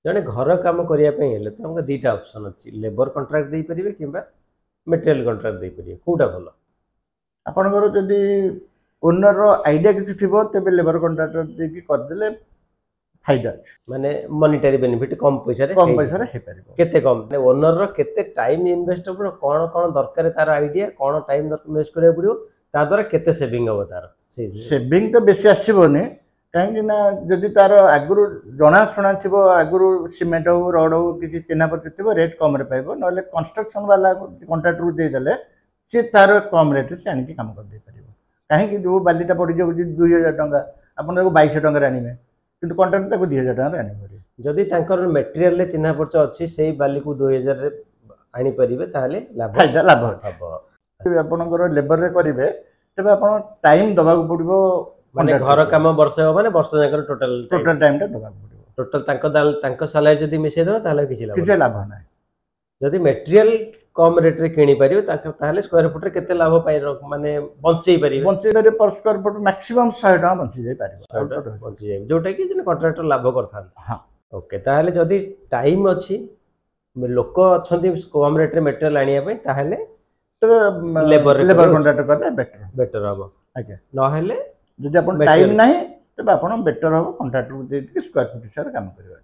जड़े घर कम करने तो हमको दीटा ऑप्शन अच्छी लेबर कॉन्ट्रैक्ट दे परिवे किंबा मटेरियल कॉन्ट्रैक्ट दे परिवे कोटा भलो आपनकर जदि ओनर आइडिया किसी थी तेज लेबर कॉन्ट्रैक्टर देकी करदेले फायदा अच्छे माने मॉनिटरी बेनिफिट कम पैसा रे कम पैसा रे केते कम माने ओनर रो केते टाइम इन्वेस्ट हो कोन कोन दरकार तार आइडिया कोन टाइम इन्वेस्ट करे पड़ियो ता द्वारा केते सेविंग हो तार सेविंग तो बेसी आसीबोनी कहीं ना जदि तार आगुरु जना शुणा थी आगुरु सीमेंट हो रड हो किसी चिन्हा परिचय थी रेट कम रे पाइबो नले कंस्ट्रक्शन वाला कॉन्ट्रैक्टर दे देले सी तार कम रेट से आनिक काम कर दे परिबो कहीं जो बालीटा पड़ जाऊ 2000 टंका आपन 2200 टंका आनिबे किंतु कॉन्ट्रैक्ट ताको 2000 टंका आनिबे जदि तांकर मटेरियल चिन्हा परिचय अच्छी सेही बाली को 2000 रे आनी परिबे ताले लाभ फायदा लाभ हबो आपनकर लेबर रे करिवे तबे आपन टाइम दबाक पड़िबो माने घर काम वर्ष हो माने वर्ष जाकर टोटल टाइम टा दबाक पड़िबो टोटल तांको सैलरी जदि मिसे दो ताले किछि लाभ नै जदि मटेरियल कम रेट रे किनी परियो ताले स्क्वायर फुट रे केते लाभ पाइ माने बंचै परियो पर स्क्वायर फुट मैक्सिमम 100 टका बंची जाय पारिबो बंची जाय जोटा कि जने कॉन्ट्रैक्टर लाभ करथान हां ओके ताले जदि टाइम अछि लोक अछंती कम रेट रे मटेरियल आनिया पय ताले तो लेबर कॉन्ट्रैक्टर करले बेटर हबो आके न हेले जदि अपन टाइम नाही तबे अपन बेटर हबो कॉन्ट्रैक्टर दे स्क्वायर फुट हिसाब काम करबा।